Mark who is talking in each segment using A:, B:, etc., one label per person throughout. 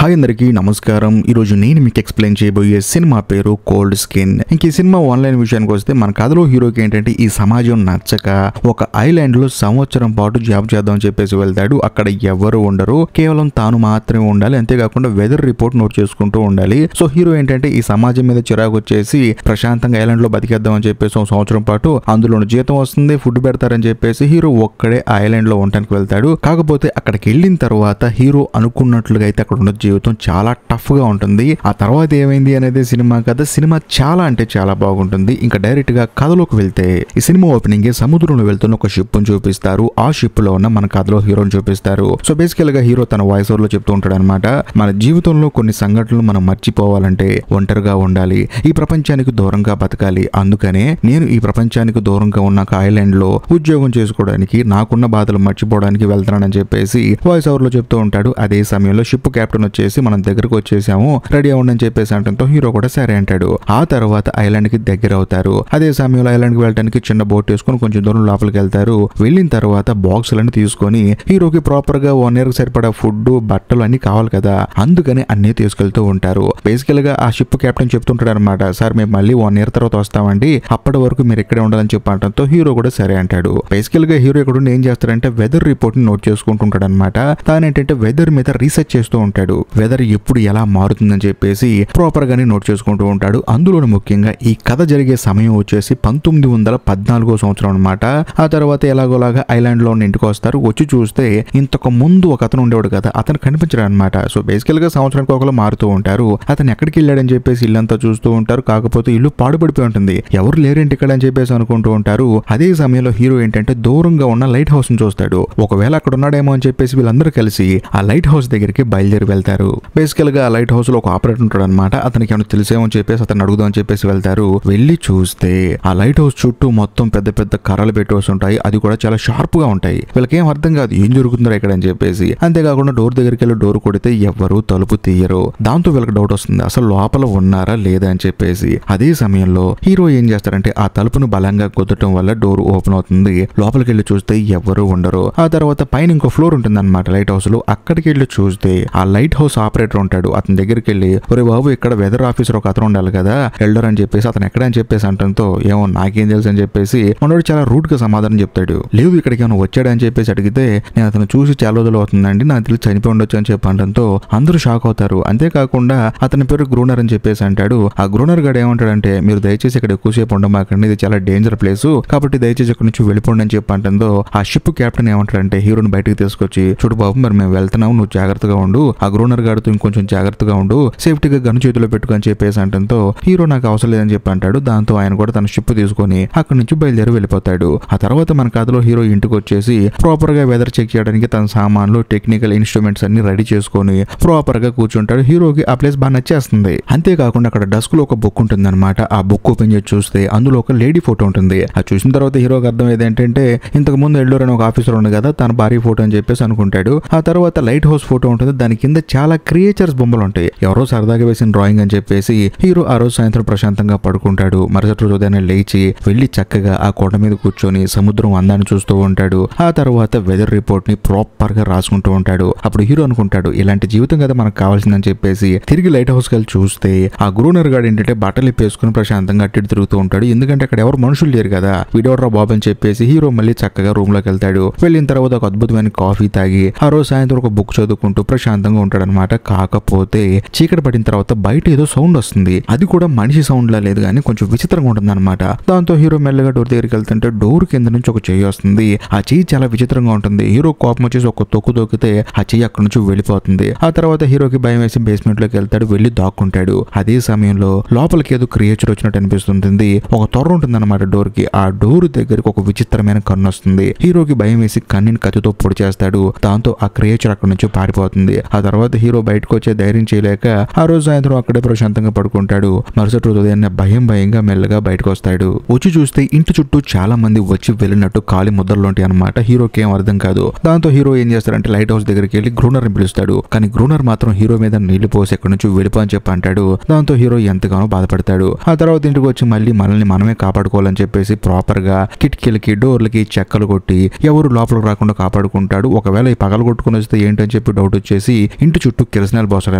A: Hi అందరికీ నమస్కారం. ఈరోజు నేను మీకు ఎక్స్ప్లెయిన్ చేయబోయే సినిమా పేరు కోల్డ్ స్కిన్. ఇంక ఈ సినిమా ఆన్లైన్ విషయానికి వస్తే మన కథలో హీరోకి ఏంటంటే ఈ సమాజం నచ్చక ఒక ఐలాండ్ లో సంవత్సరం పాటు జాబ్ చేద్దామని చెప్పేసి వెళ్తాడు. అక్కడ ఎవరు ఉండరు, కేవలం తాను మాత్రమే ఉండాలి. అంతేకాకుండా వెదర్ రిపోర్ట్ నోట్ చేసుకుంటూ ఉండాలి. సో హీరో ఏంటంటే ఈ సమాజం మీద చిరాకు వచ్చేసి ప్రశాంతంగా ఐలాండ్ లో బతికేద్దామని చెప్పేసి ఒక సంవత్సరం పాటు అందులో జీతం వస్తుంది, ఫుడ్ పెడతారని చెప్పేసి హీరో ఒక్కడే ఐలాండ్ లో ఉండడానికి వెళ్తాడు. కాకపోతే అక్కడికి వెళ్ళిన తర్వాత హీరో అనుకున్నట్లుగా అయితే అక్కడ ఉన్న జీవితం చాలా టఫ్ గా ఉంటుంది. ఆ తర్వాత ఏమైంది అనేది సినిమా కథ. సినిమా చాలా అంటే చాలా బాగుంటుంది. ఇంకా డైరెక్ట్ గా కథలోకి వెళ్తే ఈ సినిమా ఓపెనింగ్ సముద్రంలో వెళ్తున్న ఒక షిప్ ని చూపిస్తారు. ఆ షిప్ లో ఉన్న మన కథలో హీరోని చూపిస్తారు. సో బేసికల్ గా హీరో తన వాయిస్ ఓవర్ లో చెప్తూ ఉంటాడు అనమాట, మన జీవితంలో కొన్ని సంఘటనలు మనం మర్చిపోవాలంటే ఒంటరిగా ఉండాలి, ఈ ప్రపంచానికి దూరంగా బతకాలి. అందుకనే నేను ఈ ప్రపంచానికి దూరంగా ఉన్న ఐలాండ్ లో ఉద్యోగం చేసుకోవడానికి, నాకున్న బాధలు మర్చిపోవడానికి వెళ్తానని చెప్పేసి వాయిస్ ఓవర్ లో చెప్తూ ఉంటాడు. అదే సమయంలో షిప్ కెప్టెన్ వచ్చేసి మనం దగ్గరకు వచ్చేసాము, రెడీ అవ్వండి చెప్పేసి అంటంతో హీరో కూడా సరే అంటాడు. ఆ తర్వాత ఐలాండ్ కి దగ్గర అవుతారు. అదే సమయంలో ఐలాండ్ కి వెళ్ళడానికి చిన్న బోట్ వేసుకొని కొంచెం దూరం లోపలికి వెళ్తారు. వెళ్ళిన తర్వాత బాక్సులన్నీ తీసుకొని హీరోకి ప్రాపర్ గా 1 year సరిపడా ఫుడ్, బట్టలు అన్ని కావాలి కదా, అందుకని అన్ని తీసుకెళ్తూ ఉంటారు. బేసికల్ గా ఆ షిప్ కెప్టెన్ చెప్తుంటాడు అనమాట, సార్ మేము మళ్ళీ 1 year తర్వాత వస్తామండి, అప్పటి వరకు మీరు ఇక్కడే ఉండాలని చెప్పడంతో హీరో కూడా సరే అంటాడు. బేసికల్ గా హీరో ఇక్కడ ఏం చేస్తాడంటే వెదర్ రిపోర్ట్ ని నోట్ చేసుకుంటుంటాడు అనమాట. తానేంటంటే వెదర్ మీద రీసెర్చ్ చేస్తూ ఉంటాడు. వెదర్ ఎప్పుడు ఎలా మారుతుందని చెప్పేసి ప్రాపర్ గానే నోట్ చేసుకుంటూ ఉంటాడు. అందులో ముఖ్యంగా ఈ కథ జరిగే సమయం వచ్చేసి 1914 సంవత్సరం అనమాట. ఆ తర్వాత ఎలాగోలాగా ఐలాండ్ లో ఇంటికి వస్తారు. వచ్చి చూస్తే ఇంతకు ముందు ఒక అతను ఉండేవాడు కదా, అతను కనిపించడు అనమాట. సో బేసికల్ గా సంవత్సరానికి ఒకరు మారుతూ ఉంటారు. అతను ఎక్కడికి వెళ్ళాడని చెప్పేసి ఇల్లంతా చూస్తూ ఉంటారు. కాకపోతే ఇల్లు పాడుపడిపోయి ఉంటుంది, ఎవరు లేరేంటి ఇక్కడ అని చెప్పేసి అనుకుంటూ ఉంటారు. అదే సమయంలో హీరో ఏంటంటే దూరంగా ఉన్న లైట్ హౌస్ ని చూస్తాడు. ఒకవేళ అక్కడ ఉన్నాడేమో అని చెప్పేసి వీళ్ళందరూ కలిసి ఆ లైట్ హౌస్ దగ్గరికి బయలుదేరి వెళ్తారు. బేసికల్ గా ఆ లైట్ హౌస్ లో ఒక ఆపరేటర్ ఉంటాడు అనమాట. అతనికి ఏమైనా తెలిసేమో అని చెప్పేసి అతను అడుగుదాం అని చెప్పేసి వెళ్తారు. వెళ్ళి చూస్తే ఆ లైట్ హౌస్ చుట్టూ మొత్తం పెద్ద పెద్ద కర్రలు పెట్టేసి ఉంటాయి. అది కూడా చాలా షార్ప్ గా ఉంటాయి. వీళ్ళకి ఏం అర్థం కాదు ఏం జరుగుతుందో ఇక్కడ అని చెప్పేసి. అంతేకాకుండా డోర్ దగ్గరికి వెళ్ళి డోర్ కొడితే ఎవ్వరు తలుపు తీయరు. దాంతో వీళ్ళకి డౌట్ వస్తుంది, అసలు లోపల ఉన్నారా లేదా అని చెప్పేసి. అదే సమయంలో హీరో ఏం చేస్తారంటే ఆ తలుపును బలంగా కొద్దటం వల్ల డోర్ ఓపెన్ అవుతుంది. లోపలికి వెళ్ళి చూస్తే ఎవ్వరు ఉండరు. ఆ తర్వాత పైన ఇంకో ఫ్లోర్ ఉంటుంది అనమాట లైట్ హౌస్ లో. అక్కడికి వెళ్ళి చూస్తే ఆ లైట్ హౌస్ ఆపరేటర్ ఉంటాడు. అతని దగ్గరికి వెళ్ళి, ఒరే బాబు ఇక్కడ వెదర్ ఆఫీసర్ ఒక అతను ఉండాలి కదా, ఎల్డర్ అని చెప్పేసి, అతను ఎక్కడ అని చెప్పేసి అంటంతో ఏమో నాకేం తెలుసు అని చెప్పేసి మనోడు చాలా రూట్ గా సమాధానం చెప్తాడు. లేదు ఇక్కడికి ఏమైనా వచ్చాడు అని చెప్పేసి అడిగితే, నేను అతను చూసి చాలా రోజులు అవుతుందండి, నాకు తెలిసి చనిపోయి ఉండొచ్చు అని చెప్పి అంటంతో అందరూ షాక్ అవుతారు. అంతేకాకుండా అతని పేరు గ్రూనర్ అని చెప్పేసి అంటాడు. ఆ గ్రూనర్ గాడు ఏమంటాడంటే, మీరు దయచేసి ఇక్కడ ఎక్కువసేపు ఉండమాకండి, ఇది చాలా డేంజర్ ప్లేస్, కాబట్టి దయచేసి ఇక్కడ నుంచి వెళ్ళిపోండి అని చెప్పి అంటుందో ఆ షిప్ కెప్టెన్ ఏమంటాడంటే హీరోని బయటకు తీసుకొచ్చి, చూడు బాబు మరి మేము వెళ్తున్నాము, నువ్వు జాగ్రత్తగా ఉండు, ఆ గ్రూనర్ గాడితో ఇంకొంచెం జాగ్రత్తగా ఉండు, సేఫ్టీగా గన్ను చేతిలో పెట్టుకొని చెప్పేసి అంటంతో హీరో నాకు అవసరం లేదని చెప్పి అంటాడు. దాంతో ఆయన కూడా తన షిప్ తీసుకొని అక్కడి నుంచి బయలుదేరి వెళ్ళిపోతాడు. ఆ తర్వాత మన కథలో హీరో ఇంటికి వచ్చేసి ప్రాపర్ గా వెదర్ చెక్ చేయడానికి తన సామాన్లు, టెక్నికల్ ఇన్స్ట్రుమెంట్స్ అన్ని రెడీ చేసుకొని ప్రాపర్ గా కూర్చుంటాడు. హీరోకి ఆ ప్లేస్ బాగా నచ్చేస్తుంది. అంతేకాకుండా అక్కడ డస్క్ లో ఒక బుక్ ఉంటుంది అనమాట. ఆ బుక్ ఓపెన్ చేసి చూస్తే అందులో ఒక లేడీ ఫోటో ఉంటుంది. అది చూసిన తర్వాత హీరోకి అర్థం ఏంటంటే ఇంతకు ముందు ఎల్డోర్ అని ఒక ఆఫీసర్ ఉంది కదా, తన భారీ ఫోటో అని చెప్పేసి అనుకుంటాడు. ఆ తర్వాత లైట్ హౌస్ ఫోటో ఉంటుంది, దాని కింద చాలా క్రియేచర్స్ బొమ్మలు ఉంటాయి. ఎవరో సరదాగా వేసిన డ్రాయింగ్ అని చెప్పేసి హీరో ఆ రోజు సాయంత్రం ప్రశాంతంగా పడుకుంటాడు. మరుసటి రోజు ఉదయాన్నే లేచి వెళ్లి చక్కగా ఆ కొండ మీద కూర్చొని సముద్రం అందాన్ని చూస్తూ ఉంటాడు. ఆ తర్వాత వెదర్ రిపోర్ట్ ని ప్రాపర్ గా రాసుకుంటూ ఉంటాడు. అప్పుడు హీరో అనుకుంటాడు ఇలాంటి జీవితం కదా మనకు కావాల్సిందని చెప్పేసి తిరిగి లైట్ హౌస్ కి వెళ్ళి చూస్తే ఆ గ్రూనర్ గాడు ఏంటంటే బట్టలు ఇప్పేసుకుని ప్రశాంతంగా అట్టి తిరుగుతూ ఉంటాడు. ఎందుకంటే అక్కడ ఎవరు మనుషులు లేరు కదా, వీడోడ్రా బాబు అని చెప్పేసి హీరో మళ్ళీ చక్కగా రూమ్ లోకి వెళ్తాడు. వెళ్ళిన తర్వాత ఒక అద్భుతమైన కాఫీ తాగి ఆ రోజు సాయంత్రం ఒక బుక్ చదువుకుంటూ ప్రశాంతంగా ఉంటాడు అనమాట. కాకపోతే చీకటి పడిన తర్వాత బయట ఏదో సౌండ్ వస్తుంది. అది కూడా మనిషి సౌండ్ లా లేదు కానీ కొంచెం విచిత్రంగా ఉంటుంది అనమాట. దాంతో హీరో మెల్లగా డోర్ దగ్గరికి వెళ్తుంటే డోర్ కింద నుంచి ఒక చెయ్యి వస్తుంది. ఆ చెయ్యి చాలా విచిత్రంగా ఉంటుంది. హీరో కోపం వచ్చేసి ఒక తొక్కు తొక్కితే ఆ చెయ్యి అక్కడి నుంచి వెళ్ళిపోతుంది. ఆ తర్వాత హీరోకి భయం వేసి బేస్మెంట్ లోకి వెళ్తాడు, వెళ్ళి దాక్కుంటాడు. అదే సమయంలో లోపలికి ఏదో క్రియేచర్ వచ్చినట్టు అనిపిస్తుంది. ఒక తొర్ర ఉంటుంది అనమాట డోర్ కి. ఆ డోర్ దగ్గరికి ఒక విచిత్రమైన కన్ను వస్తుంది. హీరోకి భయం వేసి కన్నుని కత్తితో పొడి చేస్తాడు. దాంతో ఆ క్రియేచర్ అక్కడి నుంచి పారిపోతుంది. ఆ తర్వాత హీరో బయటకు వచ్చే ధైర్యం చేయలేక ఆ రోజు సాయంత్రం అక్కడే ప్రశాంతంగా పడుకుంటాడు. మరుసటి రోజు ఉదయాన్నే భయంగా మెల్లగా బయటకు వస్తాడు. వచ్చి చూస్తే ఇంటి చుట్టూ చాలా మంది వచ్చి వెళ్ళినట్టు కాలి ముద్రలుంటాయి అనమాట. హీరోకి ఏం అర్థం కాదు. దాంతో హీరో ఏం చేస్తారంటే లైట్ హౌస్ దగ్గరికి వెళ్ళి గ్రూనర్ ని పిలుస్తాడు. కానీ గ్రూనర్ మాత్రం హీరో మీద నీళ్లు పోసి ఎక్కడి నుంచి వెళ్ళిపో అని చెప్పి అంటాడు. దాంతో హీరో ఎంతగానో బాధపడతాడు. ఆ తర్వాత ఇంటికి వచ్చి మళ్ళీ మనల్ని మనమే కాపాడుకోవాలని చెప్పేసి ప్రాపర్ గా కిటికీలకి, డోర్లకి చెక్కలు కొట్టి ఎవరు లోపలికి రాకుండా కాపాడుకుంటాడు. ఒకవేళ ఈ పగలు కొట్టుకుని వస్తే ఏంటని చెప్పి డౌట్ వచ్చేసి ఇంటి చుట్టూ కిరసనాలు పోస్తాడు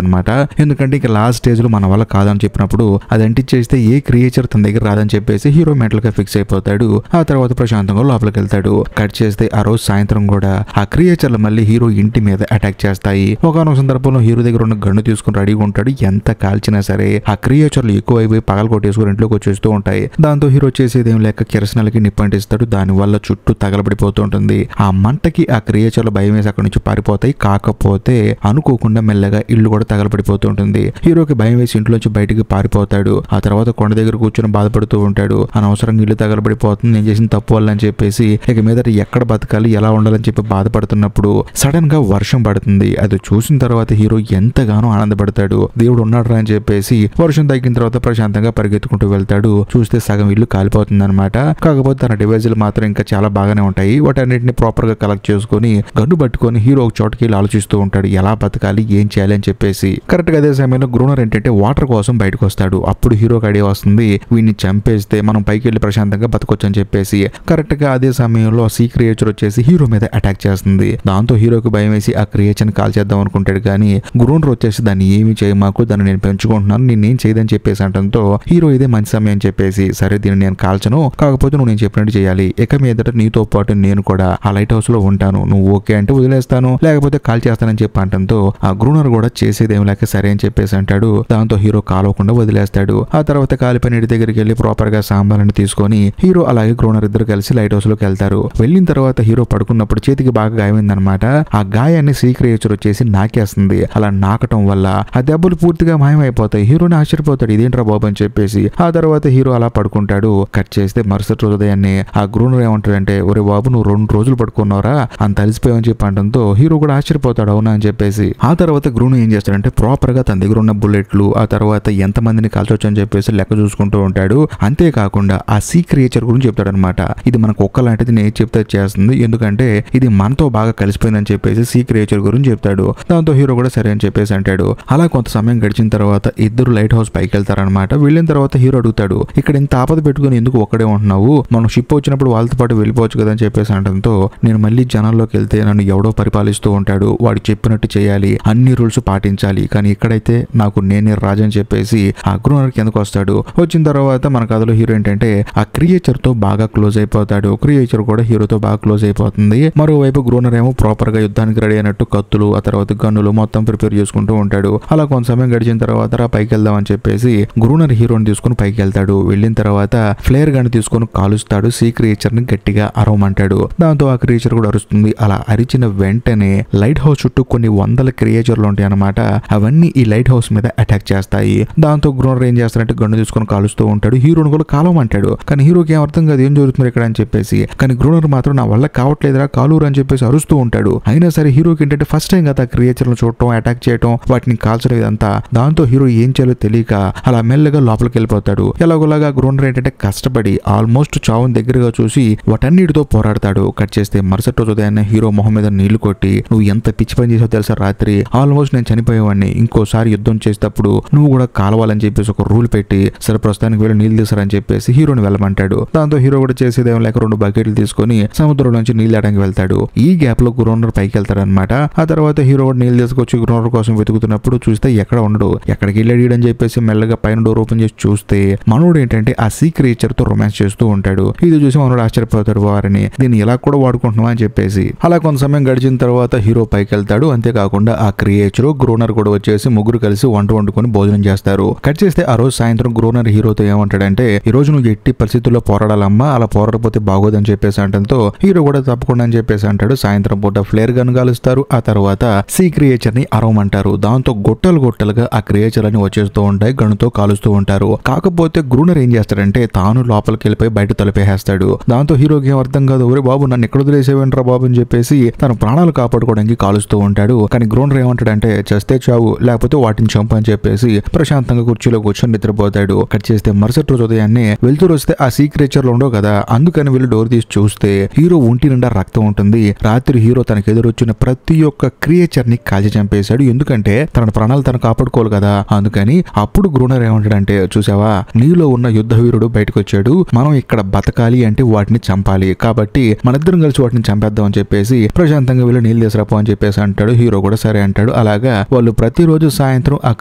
A: అనమాట. ఎందుకంటే ఇక లాస్ట్ స్టేజ్ లో మన వల్ల కాదని చెప్పినప్పుడు అది అంటించేస్తే ఏ క్రియేచర్ తన దగ్గర రాదని చెప్పేసి హీరో మెంటల్ గా ఫిక్స్ అయిపోతాడు. ఆ తర్వాత ప్రశాంతంగా లోపలికి వెళ్తాడు. కట్ చేస్తే ఆ రోజు సాయంత్రం కూడా ఆ క్రియేచర్లు మళ్ళీ హీరో ఇంటి మీద అటాక్ చేస్తాయి. ఒకనొక సందర్భంలో హీరో దగ్గర ఉన్న గన్ను తీసుకుని రెడీగా ఉంటాడు. ఎంత కాల్చినా సరే ఆ క్రియేచర్లు ఎక్కువైపోయి పగలు కొట్టేసుకుని ఇంట్లోకి వచ్చేస్తూ ఉంటాయి. దాంతో హీరో చేసేది ఏం లేక కిరసనాలకి నిప్పంటిస్తాడు. దాని వల్ల చుట్టూ తగలబడిపోతూ ఉంటుంది. ఆ మంటకి ఆ క్రియేచర్లు భయం వేసి అక్కడి నుంచి పారిపోతాయి. కాకపోతే అనుకోకుండా మెల్లగా ఇల్లు కూడా తగలబడిపోతూ ఉంటుంది. హీరోకి భయం వేసి ఇంట్లోంచి బయటికి పారిపోతాడు. ఆ తర్వాత కొండ దగ్గర కూర్చొని బాధపడుతూ ఉంటాడు. అనవసరంగా ఇల్లు తగలబడిపోతుంది, నేను చేసిన తప్పు వల్ల అని చెప్పేసి ఇక మీదట ఎక్కడ బతకాలి ఎలా ఉండాలని చెప్పి బాధపడుతున్నప్పుడు సడన్ గా వర్షం పడుతుంది. అది చూసిన తర్వాత హీరో ఎంతగానో ఆనందపడతాడు. దేవుడు ఉన్నాడు అని చెప్పేసి వర్షం తగ్గిన తర్వాత ప్రశాంతంగా పరిగెత్తుకుంటూ వెళ్తాడు. చూస్తే సగం ఇల్లు కాలిపోతుంది అనమాట. కాకపోతే తన డివైజులు మాత్రం ఇంకా చాలా బాగానే ఉంటాయి. వాటన్నిటిని ప్రాపర్ గా కలెక్ట్ చేసుకుని గన్ను పట్టుకొని హీరో ఒక చోటుకి వెళ్ళి ఆలోచిస్తూ ఉంటాడు ఎలా బతకాలి ఏం చేయాలి అని చెప్పేసి. కరెక్ట్ గా అదే సమయంలో గ్రూనర్ ఏంటంటే వాటర్ కోసం బయటకు వస్తాడు. అప్పుడు హీరోకి ఐడియా వస్తుంది వీడిని చంపేస్తే మనం పైకి వెళ్ళి ప్రశాంతంగా బతకొచ్చు అని చెప్పేసి. కరెక్ట్ గా అదే సమయంలో సీ క్రియేచర్ వచ్చేసి హీరో మీద అటాక్ చేస్తుంది. దాంతో హీరోకి భయం వేసి ఆ క్రియేచర్ ని కాల్ చేద్దాం అనుకుంటాడు. కానీ గ్రూనర్ వచ్చేసి దాన్ని ఏమి చేయమాకు, దాన్ని నేను పెంచుకుంటున్నాను, నేనేం చేయదని చెప్పేసి అంటంతో హీరో ఇదే మంచి సమయం అని చెప్పేసి సరే దీన్ని నేను కాల్చను, కాకపోతే నువ్వు నేను చెప్పినట్టు చేయాలి, ఇక మీదట నీతో పాటు నేను కూడా ఆ లైట్ హౌస్ లో ఉంటాను, నువ్వు ఓకే అంటే వదిలేస్తాను లేకపోతే కాల్ చేస్తానని చెప్పి అంటంతో ఆ గ్రూనర్ కూడా చేసేదేం లేక సరే అని చెప్పేసి అంటాడు. దాంతో హీరో కాలవకుండా వదిలేస్తాడు. ఆ తర్వాత కాలిపోయిన ఇంటి దగ్గరికి వెళ్ళి ప్రాపర్ గా సాంబార్ని తీసుకొని హీరో అలాగే గ్రూనర్ ఇద్దరు కలిసి లైట్ హౌస్ లోకి వెళ్తారు. వెళ్ళిన తర్వాత హీరో పడుకున్నప్పుడు చేతికి బాగా గాయమైందనమాట. ఆ గాయాన్ని సీ క్రియేచర్ వచ్చేసి నాకేస్తుంది. అలా నాకటం వల్ల ఆ దెబ్బలు పూర్తిగా మాయమైపోతాయి. హీరోని ఆశ్చర్యపోతాడు ఇదేంట్రా బాబు అని చెప్పేసి. ఆ తర్వాత హీరో అలా పడుకుంటాడు. కట్ చేస్తే మరుసటి రోజు ఉదయాన్నే ఆ గ్రూనర్ ఏమంటాడంటే ఒరే బాబు నువ్వు 2 రోజులు పడుకున్నారా అంత అలిసిపోయావని చెప్పి అంటంతో హీరో కూడా ఆశ్చర్యపోతాడు అవునా అని చెప్పేసి. ఆ తర్వాత గ్రూనర్ ఏం చేస్తాడంటే ప్రాపర్ గా తన దగ్గర ఉన్న బుల్లెట్లు ఆ తర్వాత ఎంత మందిని కాల్చొచ్చు అని చెప్పేసి లెక్క చూసుకుంటూ ఉంటాడు. అంతేకాకుండా ఆ సీ క్రియేచర్ గురించి చెప్తాడు అనమాట. ఇది మనకు ఒక్క లాంటిది నేను చెప్తే చేస్తుంది, ఎందుకంటే ఇది మనతో బాగా కలిసిపోయిందని చెప్పేసి సీ క్రియేచర్ గురించి చెప్తాడు. దాంతో హీరో కూడా సరే అని చెప్పేసి అంటాడు. అలా కొంత సమయం గడిచిన తర్వాత ఇద్దరు లైట్ హౌస్ పైకి వెళ్తారనమాట. వెళ్ళిన తర్వాత హీరో అడుగుతాడు ఇక్కడ ఇంత ఆపద పెట్టుకుని ఎందుకు ఒక్కడే ఉంటున్నావు, మనం షిప్ వచ్చినప్పుడు వాళ్ళతో పాటు వెళ్ళిపోవచ్చు కదా అని చెప్పేసి అనడంతో నేను మళ్ళీ జనాల్లోకి వెళ్తే నన్ను ఎవడో పరిపాలిస్తూ ఉంటాడు, వాడు చెప్పినట్టు చేయాలి, అన్ని రూల్స్ పాటించాలి, కానీ ఇక్కడైతే నాకు నేనే రాజు అని చెప్పేసి ఆ గ్రూనర్ కిందకు వస్తాడు. వచ్చిన తర్వాత మన కథలో హీరో ఏంటంటే ఆ క్రియేచర్ తో బాగా క్లోజ్ అయిపోతాడు. క్రియేచర్ కూడా హీరోతో బాగా క్లోజ్ అయిపోతుంది. మరోవైపు గ్రూనర్ ఏమో ప్రాపర్ గా యుద్ధానికి రెడీ అయినట్టు కత్తులు ఆ తర్వాత గన్నులు మొత్తం ప్రిపేర్ చేసుకుంటూ ఉంటాడు. అలా కొంత సమయం గడిచిన తర్వాత పైకి వెళ్దాం అని చెప్పేసి గ్రూనర్ హీరోని తీసుకుని పైకి వెళ్తాడు. వెళ్ళిన తర్వాత ఫ్లేర్ గన్ తీసుకుని కాలుస్తాడు. సీ క్రియేచర్ ని గట్టిగా అరవమంటాడు. దాంతో ఆ క్రియేచర్ కూడా అరుస్తుంది. అలా అరిచిన వెంటనే లైట్ హౌస్ చుట్టూ కొన్ని వందల క్రియేచర్లు ఉంటాయి అన్నమాట. అవన్నీ ఈ లైట్ హౌస్ మీద అటాక్ చేస్తాయి. దాంతో గ్రూనర్ ఏం చేస్తాడంటే గన్ను తీసుకుని కాలుస్తూ ఉంటాడు. హీరోని కూడా కాలమంటాడు. కానీ హీరోకి ఏం అర్థం కాదు ఏం జరుగుతుంది ఇక్కడ అని చెప్పేసి. కానీ గ్రూనర్ మాత్రం నా వల్ల కావట్లేదురా కాలూరు అని చెప్పేసి అరుస్తూ ఉంటాడు. అయినా సరే హీరోకి ఏంటంటే ఫస్ట్ టైం కదా క్రియేచర్లను చూడటం అటాక్ చేయటం వాటిని కాల్చడం ఇదంతా. దాంతో హీరో ఏం చేయాలో తెలియక అలా మెల్లగా లోపలికి వెళ్ళిపోతాడు. ఎలాగోలాగా గ్రూనర్ ఏంటంటే కష్టపడి ఆల్మోస్ట్ చావుని దగ్గరగా చూసి వాటన్నిటితో పోరాడతాడు. కట్ చేస్తే మరుసటి రోజు ఉదయాన్నే హీరో మొహం మీద నీళ్లు కొట్టి నువ్వు ఎంత పిచ్చి పని చేసావు తెలుసా, రాత్రి ఆల్మోస్ట్ నేను చనిపోయేవాడిని, ఇంకోసారి యుద్ధం చేసేటప్పుడు నువ్వు కూడా కాలవాలని చెప్పేసి ఒక రూల్ పెట్టి సరే ప్రస్తుతానికి వెళ్ళి నీళ్లు తీసారని చెప్పేసి హీరోని వెళ్ళమంటాడు. దాంతో హీరో కూడా చేసేదేం లేక 2 బకెట్లు తీసుకొని సముద్రంలోంచి నీళ్ళు ఆడడానికి వెళ్తాడు. ఈ గ్యాప్ లో గ్రూనర్ పైకి వెళ్తాడు అనమాట. ఆ తర్వాత హీరో కూడా నీళ్ళు తీసుకొచ్చి గ్రూనర్ కోసం వెతుకుతున్నప్పుడు చూస్తే ఎక్కడ ఉండడు. ఎక్కడికి వెళ్ళాడు అని చెప్పేసి మెల్లగా పైన డోర్ ఓపెన్ చేసి చూస్తే మనోడు ఏంటంటే ఆ సీ క్రియేచర్ తో రొమాన్స్ చేస్తూ ఉంటాడు. ఇది చూసి మనోడు ఆశ్చర్యపోతాడు వారిని దీన్ని ఇలా కూడా వాడుకుంటున్నావా అని చెప్పేసి. అలా కొంత సమయం గడిచిన తర్వాత హీరో పైకి వెళ్తాడు. అంతేకాకుండా ఆ క్రియేచర్ గ్రూనర్ కూడా వచ్చేసి ముగ్గురు కలిసి వంట వండుకొని భోజనం చేస్తారు. కట్ చేస్తే ఆ రోజు సాయంత్రం గ్రూనర్ హీరోతో ఏమంటాడంటే ఈ రోజు నువ్వు ఎట్టి పరిస్థితుల్లో పోరాడాలమ్మా, అలా పోరాడపోతే బాగోదని చెప్పేసి అంటంతో హీరో కూడా తప్పకుండా అని చెప్పేసి అంటాడు. సాయంత్రం పూట ఫ్లేర్ గన్ కాలుస్తారు. ఆ తర్వాత సీ క్రియేచర్ ని అరవమంటారు. దాంతో గొట్టలుగా ఆ క్రియేచర్ అని వచ్చేస్తూ ఉంటాయి. గన్నుతో కాలుస్తూ ఉంటారు. కాకపోతే గ్రూనర్ ఏం చేస్తాడంటే తాను లోపలికి వెళ్ళిపోయి బయట తలపేస్తాడు. దాంతో హీరోకి ఏం అర్థం కాదు, ఒరే బాబు నన్ను ఎక్కడ వదిలేసేవేంట్రా బాబు అని చెప్పేసి తన ప్రాణాలు కాపాడుకోవడానికి కాలుస్తూ ఉంటాడు. కానీ గ్రూనర్ ఏమంటాడంటే చేస్తే చావు లేకపోతే వాటిని చంపు అని చెప్పేసి ప్రశాంతంగా కుర్చీలో కూర్చొని నిద్రపోతాడు. కట్ చేస్తే మరుసటి రోజు ఉదయాన్నే వెళ్తురు వస్తే ఆ సీ క్రియేచర్ లో ఉండవు కదా, అందుకని వీళ్ళు డోర్ తీసి చూస్తే హీరో ఒంటి నిండా రక్తం ఉంటుంది. రాత్రి హీరో తనకు ఎదురొచ్చిన ప్రతి ఒక్క క్రియేచర్ ని కాల్చి చంపేశాడు. ఎందుకంటే తన ప్రాణాలు తను కాపాడుకోవాలి కదా అందుకని. అప్పుడు గ్రూనర్ ఏమంటాడంటే చూసావా నీలో ఉన్న యుద్ధ వీరుడు బయటకు వచ్చాడు, మనం ఇక్కడ బతకాలి అంటే వాటిని చంపాలి, కాబట్టి మనిద్దరం కలిసి వాటిని చంపేద్దాం అని చెప్పేసి ప్రశాంతంగా వీళ్ళు నీళ్ళు తీసుకురాపో అని చెప్పేసి అంటాడు. హీరో కూడా సరే అంటాడు. అలాగా వాళ్ళు ప్రతిరోజు సాయంత్రం ఆ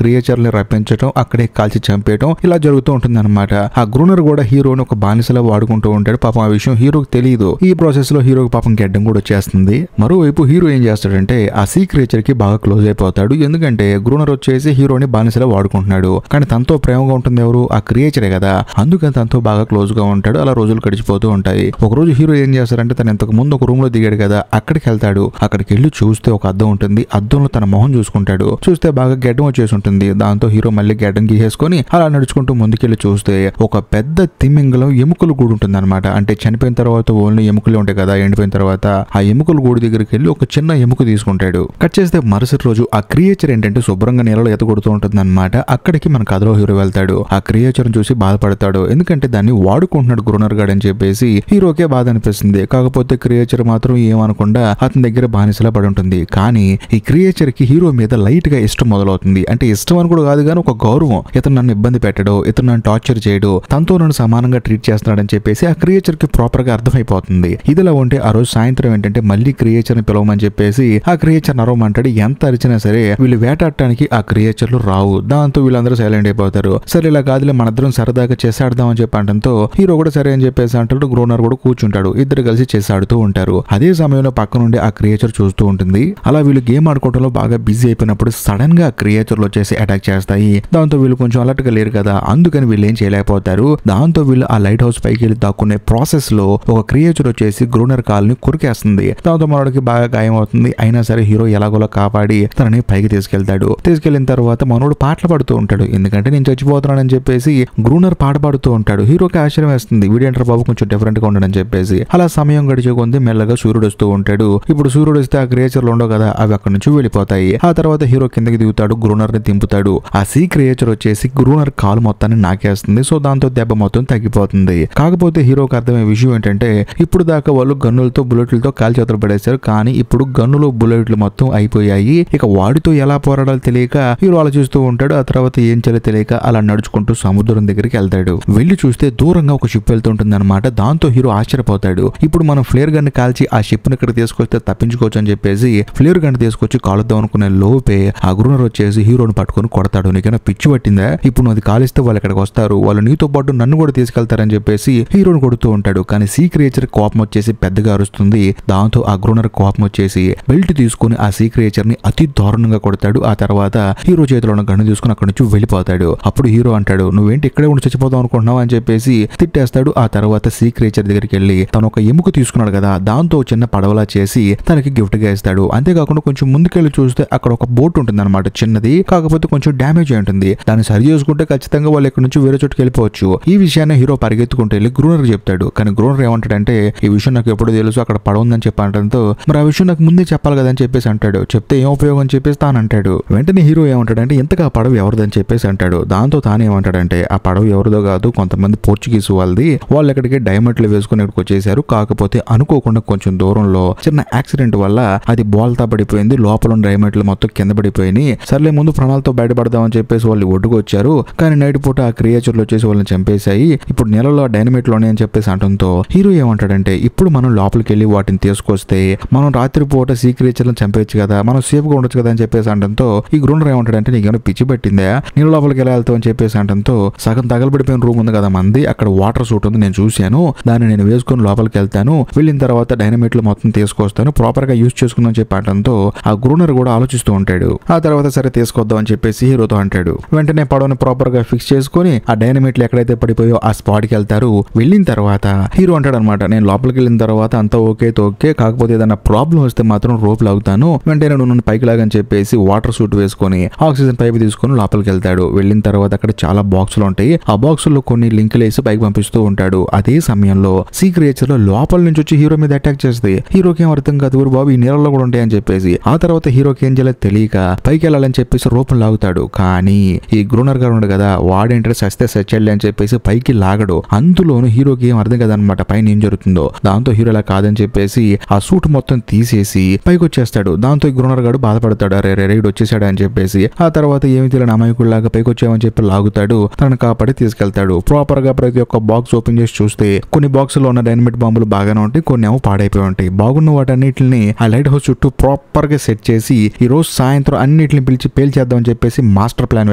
A: క్రియేచర్ ని రప్పించడం, అక్కడే కాల్చి చంపేయడం ఇలా జరుగుతూ ఉంటుంది అనమాట. ఆ గ్రూనర్ కూడా హీరోని ఒక బానిసలా వాడుకుంటూ ఉంటాడు. పాపం ఆ విషయం హీరోకి తెలియదు. ఈ ప్రాసెస్ లో హీరోకి పాపం గెడ్డం కూడా వచ్చేస్తుంది. మరోవైపు హీరో ఏం చేస్తాడంటే ఆ సీ క్రియేచర్ కి బాగా క్లోజ్ అయిపోతాడు. ఎందుకంటే గ్రూనర్ వచ్చేసి హీరోని బానిసలా వాడుకుంటున్నాడు. కానీ తనతో ప్రేమగా ఉంటుంది ఎవరు? ఆ క్రియేచరే కదా. అందుకని తనతో బాగా క్లోజ్ గా ఉంటాడు. అలా రోజులు గడిచిపోతూ ఉంటాయి. ఒక రోజు హీరో ఏం చేస్తాడంటే తను ఇంతకు ముందు ఒక రూమ్ లో దిగాడు కదా, అక్కడికి వెళ్తాడు. అక్కడికి వెళ్ళి చూస్తే ఒక అద్దం ఉంటుంది. అద్దంలో తన మొహం చూసుకుంటాడు. చూస్తే బాగా గెడ్డం వచ్చేసి ఉంటుంది. దాంతో హీరో మళ్ళీ గెడ్డం గీసేసుకొని అలా నడుచుకుంటూ ముందుకెళ్లి చూస్తే ఒక పెద్ద తిమింగలం ఎముకల గూడు ఉంటుంది అనమాట. అంటే చనిపోయిన తర్వాత ఓన్లీ ఎముకలే ఉంటాయి కదా, ఎండిపోయిన తర్వాత ఆ ఎముకల గూడు దగ్గరికి వెళ్ళి ఒక చిన్న ఎముక తీసుకుంటాడు. కట్ చేస్తే మరుసటి రోజు ఆ క్రియేచర్ ఏంటంటే శుభ్రంగా నీళ్ళలో ఎతగొడుతూ ఉంటుంది అనమాట. అక్కడికి మన కథలో హీరో వెళ్తాడు. ఆ క్రియేచర్ చూసి బాధపడతాడు. ఎందుకంటే దాన్ని వాడుకుంటున్నాడు గ్రూనర్ గాడు అని చెప్పేసి హీరోకే బాధ అనిపిస్తుంది. కాకపోతే క్రియేచర్ మాత్రం ఏమనకుండా అతని దగ్గర బానిసలా పడి ఉంటుంది. కానీ ఈ క్రియేచర్ కి హీరో మీద లైట్ గా ఇష్టం మొదలవుతుంది. అంటే ఇష్టం అని కూడా కాదు కానీ ఒక గౌరవం. ఇతను నన్ను ఇబ్బంది పెట్టడు, ఇతను నన్ను టార్చర్ చేయడు, తనతో నన్ను సమానంగా ట్రీట్ చేస్తున్నాడని చెప్పేసి ఆ క్రియేచర్ కి ప్రాపర్ గా అర్థమైపోతుంది. ఇదిలా ఉంటే ఆ రోజు సాయంత్రం ఏంటంటే మళ్ళీ క్రియేచర్ ని పిలవమని చెప్పేసి ఆ క్రియేచర్ నరవమంటాడు. ఎంత అరిచినా సరే వీళ్ళు వేటాడటానికి ఆ క్రియేచర్లు రావు. దాంతో వీళ్ళందరూ సైలెంట్ అయిపోతారు. సరే ఇలా కాదులే మనద్దరం సరదాగా చేసాడదాం అని చెప్పి అంటంతో హీరో కూడా సరే అని చెప్పేసి అంటాడు. గ్రోనర్ కూడా కూర్చుంటాడు. ఇద్దరు కలిసి చేసాడుతూ ఉంటారు. అదే సమయంలో పక్క నుండి ఆ క్రియేచర్ చూస్తూ ఉంటుంది. అలా వీళ్ళు గేమ్ ఆడుకోవడంలో బాగా బిజీ అయిపోయినప్పుడు సడన్ గా క్రియేచర్లు వచ్చేసి అటాక్ చేస్తాయి. దాంతో వీళ్ళు కొంచెం అలర్ట్ గా లేరు కదా, అందుకని వీళ్ళు ఏం చేయలేకపోతారు. దాంతో వీళ్ళు ఆ లైట్ హౌస్ పైకి వెళ్ళి దాక్కునే ప్రాసెస్ లో ఒక క్రియేచర్ వచ్చేసి గ్రోనర్ కాల్ని కొరికేస్తుంది. దాంతో మనోడికి బాగా గాయం అవుతుంది. అయినా సరే హీరో ఎలాగోలా కాపాడి తనని పైకి తీసుకెళ్తాడు. తీసుకెళ్లిన తర్వాత మనోడు పాటలు పాడుతూ ఉంటాడు. ఎందుకంటే నేను చచ్చిపోతున్నానని చెప్పేసి గ్రూనర్ పాట పాడుతూ ఉంటాడు. హీరోకి ఆశ్చర్యం వేస్తుంది. వీడేంటారు బాబు కొంచెం డిఫరెంట్ గా ఉండడని చెప్పేసి. అలా సమయం గడిచే కొంది మెల్లగా సూర్యుడు వస్తూ ఉంటాడు. ఇప్పుడు సూర్యుడు వస్తే ఆ క్రియేచర్లు ఉండవు కదా, అవి అక్కడి నుంచి వెళ్ళిపోతాయి. ఆ తర్వాత హీరో కిందకి దిగుతాడు. గ్రూనర్ ని దింపుతాడు. ఆ సీ క్రియేచర్ వచ్చేసి గ్రూనర్ కాలు మొత్తాన్ని నాకేస్తుంది. సో దాంతో దెబ్బ మొత్తం తగ్గిపోతుంది. కాకపోతే హీరోకి అర్థమయ్యే విషయం ఏంటంటే ఇప్పుడు దాకా వాళ్ళు గన్నులతో బుల్లెట్లతో కాల్చేతలు పడేశారు. కానీ ఇప్పుడు గన్నులు బుల్లెట్లు మొత్తం అయిపోయాయి. ఇక వాడితో ఎలా పోరాడాలో తెలియక హీరో ఆలోచిస్తూ ఉంటాడు. ఆ తర్వాత ఏం చేయాలో తెలియక అలా నడుచుకుంటూ సముద్రం దగ్గరికి వెళ్తాడు. వెళ్లి చూస్తే దూరంగా ఒక షిప్ వెళ్తుంటుంది అనమాట. దాంతో హీరో ఆశ్చర్యపోతాడు. ఇప్పుడు మనం ఫ్లేర్ గన్ కాల్చి ఆ షిప్ ని ఇక్కడ తీసుకొస్తే తప్పించుకోవచ్చు అని చెప్పేసి ఫ్లేర్ గన్ తీసుకొచ్చి కాలుద్దాం అనుకునే లోపే ఆ గ్రూనర్ వచ్చేసి హీరోని పట్టుకొని కొడతాడు. నీకైనా పిచ్చి పట్టిందా? ఇప్పుడు నువ్వు అది కాలిస్తే వాళ్ళు ఇక్కడికి వస్తారు, వాళ్ళు నీతో పాటు నన్ను కూడా తీసుకెళ్తారని చెప్పేసి హీరోని కొడుతూ ఉంటాడు. కానీ సీ క్రియేచర్ కోపం వచ్చేసి పెద్దగా అరుస్తుంది. దాంతో ఆ గ్రూనర్ కోపం వచ్చేసి బెల్ట్ తీసుకుని ఆ సీ క్రియేచర్ ని అతి దారుణంగా కొడతాడు. ఆ తర్వాత హీరో చేతిలో ఉన్న గన్ను తీసుకుని అక్కడి నుంచి వెళ్ళిపోతాడు. అప్పుడు హీరో అంటాడు నువ్వేంటి ఇక్కడే ఉండి చచ్చిపోతావు అనుకుంటున్నావు అని చెప్పేసి తిట్టేస్తాడు. ఆ తర్వాత సీ క్రియేచర్ దగ్గరికి వెళ్ళి తను ఒక ఎముక తీసుకున్నాడు కదా, దాంతో చిన్న పడవలా చేసి తనకి గిఫ్ట్ గా ఇస్తాడు. అంతేకాకుండా కొంచెం ముందుకెళ్ళి చూస్తే అక్కడ ఒక బోట్ ఉంటుంది అనమాట, చిన్నది, కాకపోతే కొంచెం డ్యామేజ్ అయి ఉంటుంది. దాన్ని సరి చేసుకుంటే ఖచ్చితంగా వాళ్ళు ఇక్కడ నుంచి వేరే చోటుకి వెళ్ళిపోవచ్చు. ఈ విషయాన్ని హీరో పరిగెత్తుకుంటూ వెళ్ళి గ్రూనర్ చెప్తాడు. కానీ గ్రూనర్ ఏమంటాడంటే ఈ విషయం నాకు ఎప్పుడు తెలుసు, అక్కడ పడవ ఉందని చెప్పి అంటంతో మరి ఆ విషయం నాకు ముందే చెప్పాలి కదా అని చెప్పేసి అంటాడు. చెప్తే ఏం ఉపయోగం అని చెప్పేసి తాను అంటాడు. వెంటనే హీరో ఏమంటాడంటే ఇంతగా ఆ పడవ ఎవరిదని చెప్పేసి అంటాడు. దాంతో తాను ఏమంటాడంటే ఆ పడవ ఎవరిదో కాదు, కొంతమంది పోర్చుగీస్ వాళ్ళది. వాళ్ళు ఎక్కడికి డైమండ్లు వేసుకుని ఇక్కడికి వచ్చేసారు. కాకపోతే అనుకోకుండా కొంచెం దూరంలో చిన్న యాక్సిడెంట్ వల్ల అది బోల్తా పడిపోయింది. లోపల ఉన్న డైమండ్లు మొత్తం కింద పడిపోయినాయి. సర్లే ముందు ప్రాణాలతో బయటపడదామని చెప్పేసి వాళ్ళు ఒడ్డుకు వచ్చారు. కానీ నైట్ పూట ఆ క్రియేచర్లు వచ్చేసి వాళ్ళని చంపేశాయి. ఇప్పుడు నెలలో డైనమైట్లు ఉన్నాయని చెప్పేసి అంటంతో హీరో ఏమంటాడంటే ఇప్పుడు మనం లోపలికి వెళ్ళి వాటిని తీసుకొస్తే మనం రాత్రిపూట సీ క్రియేచర్లను చంపేయచ్చు కదా, మనం సేఫ్ గా ఉండొచ్చు కదా అని చెప్పేసి అంటంతో ఈ గ్రూనర్ ఏమంటాడంటే నీకేమైనా పిచ్చి పెట్టిందా, నేను లోపలికి ఎలా వెళ్తావు అని చెప్పేసి అంటంతో సగం తగలబడిపోయిన రూమ్ ఉంది కదా మంది, అక్కడ వాటర్ సూట్ ఉంది, నేను చూశాను, దాన్ని నేను వేసుకుని లోపలికి వెళ్తాను, వెళ్ళిన తర్వాత డైనమైట్లు మొత్తం తీసుకొస్తాను, ప్రాపర్ గా యూజ్ చేసుకుందాం అని చెప్పి అంటంతో ఆ గ్రూనర్ కూడా ఆలోచిస్తూ ఉంటాడు. ఆ తర్వాత సరే తీసుకొద్దాం అని చెప్పేసి హీరోతో అంటాడు. వెంటనే పడవని ప్రాపర్ గా ఫిక్స్ చేసుకుని ఆ డైనమైట్లు ఎక్కడైతే పడిపోయో ఆ స్పాట్ కి వెళ్తారు. వెళ్ళిన తర్వాత హీరో అంటాడు అనమాట నేను లోపలికి వెళ్ళిన తర్వాత అంతా ఓకే, కాకపోతే ఏదైనా ప్రాబ్లం వస్తే మాత్రం రోప్ లాగుతాను, వెంటనే నువ్వు నన్ను పైకి లాగని చెప్పేసి వాటర్ సూట్ వేసుకొని ఆక్సిజన్ పైప్ తీసుకుని లోపలికి వెళ్తాడు. వెళ్ళిన తర్వాత అక్కడ చాలా బాక్సులు ఉంటాయి. ఆ బాక్సుల్లో కొన్ని లింకులు వేసి పైకి పంపిస్తూ ఉంటాడు. అదే సమయంలో సీ క్రియేచర్ లో లోపల నుంచి వచ్చి హీరో మీద అటాక్ చేస్తే హీరోకి ఏం అర్థం కాదు, ఊరు బాబు ఈ నీళ్ళలో కూడా ఉంటాయని చెప్పేసి. ఆ తర్వాత హీరోకి ఏం చేయాలో తెలియక పైకి వెళ్ళాలని చెప్పేసి రూపం లాగుతాడు. కానీ ఈ గ్రూనర్ గారు ఉండడు కదా, వాడేంటే సస్తే సచ్చెళ్ళి అని చెప్పేసి పైకి లాగడు. అందులోను హీరోకి ఏం అర్థం కదనమాట పైన ఏం జరుగుతుందో. దాంతో హీరో ఇలా కాదని చెప్పేసి ఆ సూట్ మొత్తం తీసేసి పైకి వచ్చేస్తాడు. దాంతో ఈ గ్రూనర్ గారు బాధపడతాడు, అరే రైడ్ వచ్చేసాడు అని చెప్పేసి. ఆ తర్వాత ఏమి తెలియని అమాయకుడిలాగా పైకి వచ్చామని చెప్పి లాగుతాడు. తనను కాపాడి తీసుకెళ్తాడు. ప్రాపర్ గా ప్రతి ఒక్క బాక్స్ ఓపెన్ చేసి చూస్తే కొన్ని బాక్స్ లో ఉన్న డైనమైట్ బాంబులు బాగానే ఉంటాయి, కొన్ని ఏమో పాడైపోయి ఉంటాయి. బాగున్న వాటన్నిటిని ఆ లైట్ హౌస్ చుట్టూ ప్రాపర్ గా సెట్ చేసి చెప్పేసి ఈ రోజు సాయంత్రం అన్నిటిని పిలిచి పేల్చేద్దామని చెప్పేసి మాస్టర్ ప్లాన్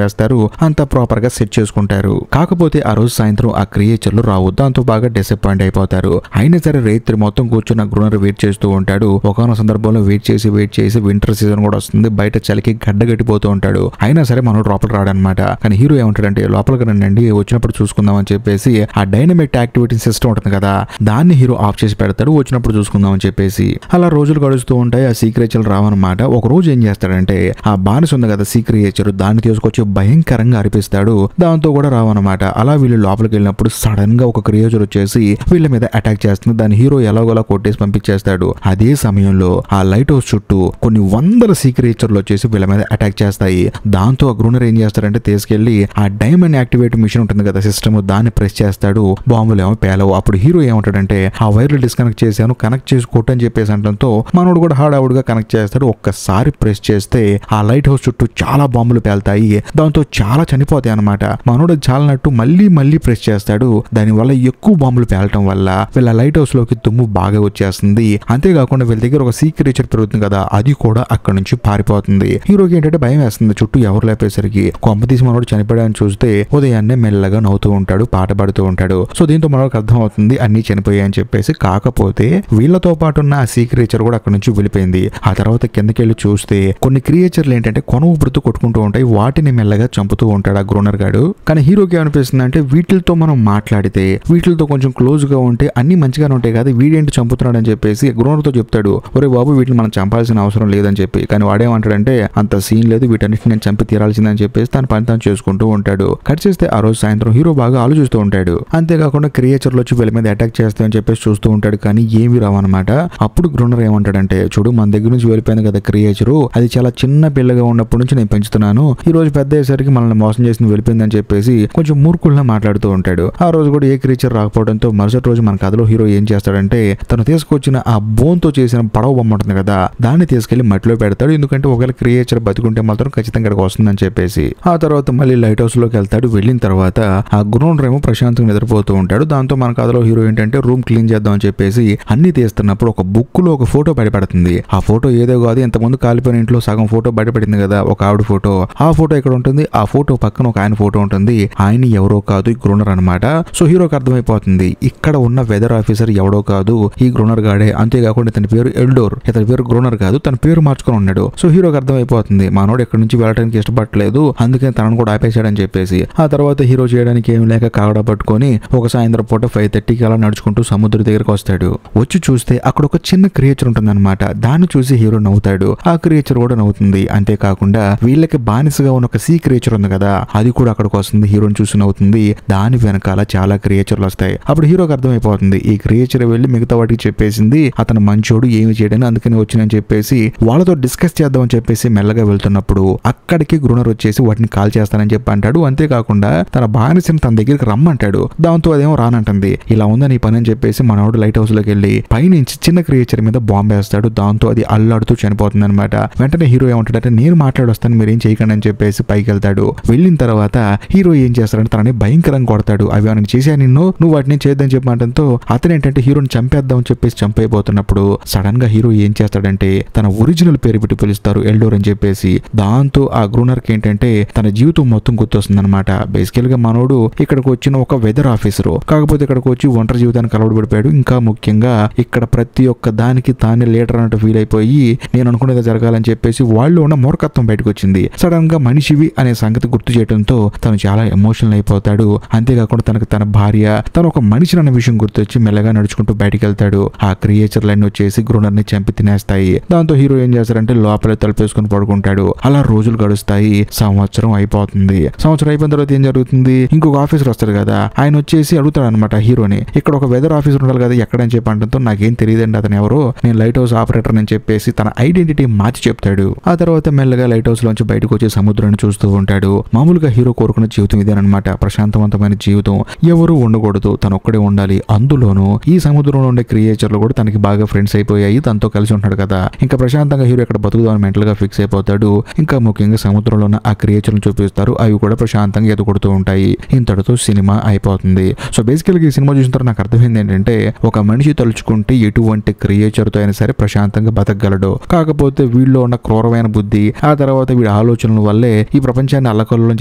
A: వేస్తారు. అంతా ప్రాపర్ గా సెట్ చేసుకుంటారు. కాకపోతే ఆ రోజు సాయంత్రం ఆ క్రియేచర్లు రావు. దాంతో బాగా డిసప్పాయింట్ అయిపోతారు. అయినా సరే రాత్రి మొత్తం కూర్చున్న గ్రోనర్ వెయిట్ చేస్తూ ఉంటాడు. ఒకనొక సందర్భంలో వెయిట్ చేసి వింటర్ సీజన్ కూడా వస్తుంది. బయట చలికి గడ్డగట్టిపోతూ ఉంటాడు. అయినా సరే మనోడు లోపల రాడనమాట. కానీ హీరో ఏమంటాడంటే లోపలికి రండి, వచ్చినప్పుడు చూసుకుందాం అని చెప్పేసి ఆ డైనమిక్ యాక్టివిటీ సిస్టమ్ ఉంటుంది కదా, దాన్ని హీరో ఆఫ్ చేసి పెడతాడు. వచ్చినప్పుడు చూసుకుందాం అని చెప్పేసి అలా రోజులు గడుస్తూ ఉంటాయి. ఆ సీక్రెచర్లు రావన్నమాట. ఒక రోజు ఏం చేస్తాడంటే ఆ బానిస ఉంది కదా సీక్రెచర్, దాన్ని తీసుకొచ్చి భయంకరంగా అరిపిస్తాడు. దాంతో కూడా రావన్నమాట. అలా వీళ్ళు లోపలికి వెళ్ళినప్పుడు సడన్ గా ఒక క్రియేచర్ వచ్చేసి వీళ్ళ మీద అటాక్ చేస్తుంది. దాని హీరో ఎలాగోలా కొట్టేసి పంపించేస్తాడు. అదే సమయంలో ఆ లైట్ హౌస్ చుట్టూ కొన్ని వందల సీక్రెచర్లు వచ్చేసి వీళ్ళ మీద అటాక్ చేస్తాయి. దాంతో ఆ గ్రూనర్ ఏం చేస్తాడంటే తీసుకెళ్లి ఆ డైమండ్ యాక్టివేట్ మిషన్ ఉంటుంది కదా సిస్టమ్, దాన్ని ప్రెస్ చేస్తాడు. బాంబులు ఏమో పేలవు. అప్పుడు హీరో ఏమంటాడంటే ఆ వైర్లు డిస్కనెక్ట్ చేశాను, కనెక్ట్ చేసి కొట్టని చెప్పేసి అంటంతో మనోడు కూడా హాడావుడిగా కనెక్ట్ చేస్తాడు. ఒక్కసారి ప్రెస్ చేస్తే ఆ లైట్ హౌస్ చుట్టూ చాలా బాంబులు పేలుతాయి. దాంతో చాలా చనిపోతాయి అనమాట. మనోడు చాలనట్టు మళ్ళీ ప్రెస్ చేస్తాడు. దానివల్ల ఎక్కువ బాంబులు పేలటం వల్ల వీళ్ళ లైట్ హౌస్ లోకి దుమ్ము బాగా వచ్చేస్తుంది. అంతేకాకుండా వీళ్ళ దగ్గర ఒక సీక్రెచర్ పెరుగుతుంది కదా, అది కూడా అక్కడ నుంచి పారిపోతుంది. హీరోకి ఏంటంటే భయం వేస్తుంది. చుట్టూ ఎవరు లేపేసరికి కొంప తీసి మనోడు చనిపోయాడని చూస్తే ఉదయాన్నే మెల్లగా నవ్వుతూ ఉంటాడు, పాట పాడుతూ ఉంటాడు. సో దీంతో మనోడికి అర్థం అవుతుంది అన్ని చనిపోయాయని చెప్పేసి. కాకపోతే వీళ్ళతో పాటు ఉన్న ఆ సీక్రెచర్ కూడా అక్కడ నుంచి వెళ్ళిపోయింది. ఆ తర్వాత కిందకెళ్ళి చూస్తే కొన్ని క్రియేచర్లు ఏంటంటే కొన ఊపిరితో కొట్టుకుంటూ ఉంటాయి. వాటిని మెల్లగా చంపుతూ ఉంటాడు ఆ గ్రోనర్ గాడు. కానీ హీరోకి ఏమనిపిస్తుంది అంటే వీటితో మనం మాట్లాడితే, వీటితో కొంచెం క్లోజ్ గా ఉంటే అన్ని మంచిగానే ఉంటాయి కదా, వీడేంటి చంపుతున్నాడు అని చెప్పేసి గ్రోనర్ తో చెప్తాడు. ఒరే బాబు వీటిని మనం చంపాల్సిన అవసరం లేదని చెప్పి. కానీ వాడేమంటాడంటే అంత సీన్ లేదు, వీటన్నిటిని నేను చంపి తీరాల్సిందని చెప్పేసి తన పని తాను చేసుకుంటూ ఉంటాడు. కట్ చేస్తే ఆ రోజు సాయంత్రం హీరో బాగా ఆలోచిస్తూ ఉంటాడు. అంతేకాకుండా క్రియేచర్లు వచ్చి వీళ్ళ మీద అటాక్ చేస్తాయని చెప్పేసి చూస్తూ ఉంటాడు. కానీ ఏమి రావన్నమాట. అప్పుడు గ్రోనర్ ఏమంటాడంటే చూడు మన దగ్గర నుంచి వెళ్ళిపోయింది కదా క్రియేచరు, అది చాలా చిన్న పిల్లగా ఉన్నప్పటి నుంచి నేను పెంచుతున్నాను, ఈ రోజు పెద్ద అయ్యేసరికి మనల్ని మోసం చేసి వెళ్ళిపోయిందని చెప్పేసి కొంచెం మూర్ఖుల్లా మాట్లాడుతూ ఉంటాడు. ఆ రోజు కూడా ఏ క్రియేచర్ రాకపోవడంతో మరుసటి రోజు మన కథలో హీరో ఏం చేస్తాడంటే తను తీసుకొచ్చిన ఆ బోన్ తో చేసిన పడవ బొమ్మ ఉంటుంది కదా, దాన్ని తీసుకెళ్లి మట్టిలో పెడతాడు. ఎందుకంటే ఒకవేళ క్రియేచర్ బతుకుంటే మాత్రం ఖచ్చితంగా ఇక్కడికి వస్తుందని చెప్పేసి. ఆ తర్వాత మళ్ళీ లైట్ హౌస్ లోకి వెళ్తాడు. వెళ్ళిన తర్వాత ఆ గ్రోనర్ ఏమో ప్రశాంతంగా నిద్రపోతూ ఉంటాడు. దాంతో మన కథలో హీరో ఏంటంటే రూమ్ క్లీన్ చేద్దాం అని చెప్పేసి అన్ని తీస్తున్నప్పుడు ఒక బుక్ లో ఒక ఫోటో బయటపడుతుంది. ఆ ఫోటో ఏదో కాదు, ఇంతకుముందు కాలిపోయిన ఇంట్లో సగం ఫోటో బయటపడింది కదా, ఒక ఆవిడ ఫోటో. ఆ ఫోటో ఇక్కడ ఉంటుంది. ఆ ఫోటో పక్కన ఒక ఆయన ఫోటో ఉంటుంది. ఆయన ఎవరో కాదు, ఈ గ్రోనర్ అనమాట. సో హీరోకి అర్థమైపోతుంది ఇక్కడ ఉన్న వెదర్ ఆఫీసర్ ఎవడో కాదు, ఈ గ్రోనర్ గాడే. అంతేకాకుండా ఇతని పేరు ఎల్డోర్, ఇతని పేరు గ్రోనర్ కాదు, తన పేరు మార్చుకొని ఉన్నాడు. సో హీరోకి అర్థమైపోతుంది మనోడు ఎక్కడి నుంచి వెళ్ళడానికి ఇష్టపడలేదు, అందుకని తనను కూడా ఆపేశాడని చెప్పేసి. ఆ తర్వాత హీరో చేయడానికి ఏం లేక కాగడ పట్టుకొని ఒక సాయంత్రం పూట 5:30కి అలా నడుచుకుంటూ సముద్రం దగ్గరకు వస్తాడు. వచ్చి చూస్తే అక్కడ ఒక చిన్న క్రియేచర్ ఉంటుందన్నమాట. దాన్ని చూసి హీరో నవ్వుతాడు. ఆ క్రియేచర్ కూడా నవ్వుతుంది. అంతేకాకుండా వీళ్ళకి బానిసగా ఉన్న ఒక సీ క్రియేచర్ ఉంది కదా, అది కూడా అక్కడికి వస్తుంది. హీరోని చూసి నవ్వుతుంది. దాని వెనకాల చాలా క్రియేచర్లు వస్తాయి. అప్పుడు హీరోకి అర్థమైపోతుంది ఈ క్రియేచర్ వెళ్ళి మిగతా వాటికి చెప్పేసింది అతను మంచోడు, ఏమి చేయడని, అందుకని వచ్చినని చెప్పేసి వాళ్ళతో డిస్కస్ చేద్దామని చెప్పేసి మెల్లగా వెళ్తున్నప్పుడు అక్కడికి గ్రోనర్ వచ్చేసి వాటిని కాల్ చేస్తానని చెప్పి అంటాడు. అంతేకాకుండా తన బానిసని తన దగ్గరికి రమ్మంటాడు. దాంతో అదేమో రానంటుంది. ఇలా ఉందని ఈ పని అని చెప్పేసి మనోడు లైట్ హౌస్ లోకి వెళ్ళి పైనుంచి చిన్న క్రియేచర్ మీద బాంబు వేస్తాడు. దాంతో అది అల్లాడుతూ చనిపోతుంది అనమాట. వెంటనే హీరో ఏమంటాడంటే నేను మాట్లాడొస్తాను, మీరేం చేయకండి అని చెప్పేసి పైకి వెళ్తాడు. వెళ్ళిన తర్వాత హీరో ఏం చేస్తాడంటే తనని భయంకరంగా కొడతాడు. అవి ఆయన చేసా నువ్వు వాటిని చేద్దని చెప్పమంటంతో అతను ఏంటంటే హీరోని చంపేద్దాం అని చెప్పేసి చంపైపోతున్నప్పుడు సడన్ గా హీరో ఏం చేస్తాడంటే తన ఒరిజినల్ పేరు పెట్టి పిలుస్తారు, ఎల్డోర్ అని చెప్పేసి. దాంతో ఆ గ్రూనర్ కి ఏంటంటే తన జీవితం మొత్తం గుర్తొస్తుంది అనమాట. బేసికల్ గా మనోడు ఇక్కడికి వచ్చిన ఒక వెదర్ ఆఫీసరు, కాకపోతే ఇక్కడికి వచ్చి ఒంటరి జీవితానికి అలవాటు పడిపోయాడు. ఇంకా ముఖ్యంగా ఇక్కడ ప్రతి ఒక్క దానికి తానే లీడర్ అన్నట్టు ఫీల్ అయిపోయి నేను అనుకునేది జరగాలని చెప్పేసి వాళ్ళు ఉన్న మూర్ఖత్వం బయటకు వచ్చింది. సడన్ గా మనిషివి అనే సంగతి గుర్తు చేయడంతో తను చాలా ఎమోషనల్ అయిపోతాడు. అంతేకాకుండా తనకు తన భార్య తను ఒక మనిషి అన్న విషయం గుర్తొచ్చి మెల్లగా నడుచుకుంటూ బయటికి వెళ్తాడు. ఆ క్రియేచర్లన్నీ వచ్చేసి గ్రూనర్ ని చంపి తినేస్తాయి. దాంతో హీరో ఏం చేస్తారంటే లోపలే తలుపేసుకుని పడుకుంటాడు. అలా రోజులు గడుస్తాయి. సంవత్సరం అయిపోతుంది. సంవత్సరం అయిపోయిన తర్వాత ఏం జరుగుతుంది, ఇంకొక ఆఫీసర్ వస్తాడు కదా, ఆయన వచ్చేసి అడుగుతాడు అనమాట హీరోని, ఇక్కడ ఒక వెదర్ ఆఫీసర్ ఉండాలి కదా ఎక్కడని చెప్పి అంటంతో నాకేం తెలియదండి అతను ఎవరో, నేను లైట్ హౌస్ ఆపరేటర్ అని చెప్పేసి తన ఐడెంటిటీ మార్చి చెప్తాడు. ఆ తర్వాత మెల్లగా లైట్ హౌస్ లోంచి బయటకు వచ్చి సముద్రాన్ని చూస్తూ ఉంటాడు. మామూలుగా హీరో కోరుకున్న జీవితం ఇదేనమాట, ప్రశాంతవంతమైన జీవితం, ఎవరు ఉండకూడదు, తను ఒక్కడే ఉండాలి. అందులోనూ ఈ సముద్రంలో ఉండే క్రియేచర్లు కూడా తనకి బాగా ఫ్రెండ్స్ అయిపోయాయి, తనతో కలిసి ఉంటాడు కదా. ఇంకా ప్రశాంతంగా హీరో ఇక్కడ బతుకుదామని మెంటల్ గా ఫిక్స్ అయిపోతాడు. ఇంకా ముఖ్యంగా సముద్రంలో ఉన్న ఆ క్రియేచర్లను చూపిస్తారు, అవి కూడా ప్రశాంతంగా ఎదుగుడుతూ ఉంటాయి. ఇంతటితో సినిమా అయిపోతుంది. సో బేసికల్ గా ఈ సినిమా చూసిన తర్వాత నాకు అర్థమైంది ఏంటంటే ఒక మనిషి తలుచుకుంటే ఎటువంటి క్రియేచర్ తో అయినా సరే ప్రశాంతంగా బతకగలడు. కాకపోతే వీడిలో ఉన్న క్రూరమైన బుద్ధి, ఆ తర్వాత వీడి ఆలోచనల వల్లే ఈ ప్రపంచాన్ని అల్లకల్లోలం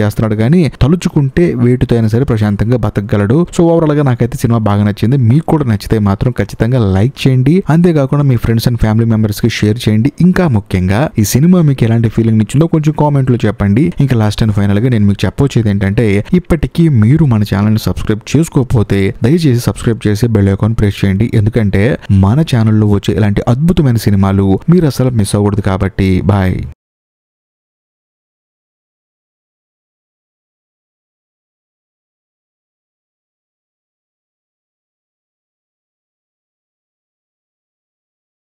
A: చేస్తున్నాడు, కానీ తలుచుకుంటే వేటితో అయినా సరే ప్రశాంతంగా బతకగలడు. సో ఓవరాల్ గా నాకైతే సినిమా బాగా నచ్చింది. మీకు కూడా నచ్చితే మాత్రం ఖచ్చితంగా లైక్ చేయండి. అంతేకాకుండా మీ ఫ్రెండ్స్ అండ్ ఫ్యామిలీ మెంబర్స్ కి షేర్ చేయండి. ఇంకా ముఖ్యంగా ఈ సినిమా మీకు ఎలాంటి ఫీలింగ్ ఇచ్చిందో కొంచెం కామెంట్ లో చెప్పండి. ఇంకా లాస్ట్ అండ్ ఫైనల్ గా నేను మీకు చెప్పొచ్చేది ఏంటంటే, ఇప్పటికీ మీరు మన ఛానల్ ని సబ్స్క్రైబ్ చేసుకోకపోతే దయచేసి సబ్స్క్రైబ్ చేసి బెల్ ఐకాన్ ప్రెస్ చేయండి. ఎందుకంటే మన ఛానల్లో వచ్చే ఇలాంటి అద్భుతమైన సినిమాలు మీరు అసలు మిస్ అవ్వకూడదు. కాబట్టి బాయ్.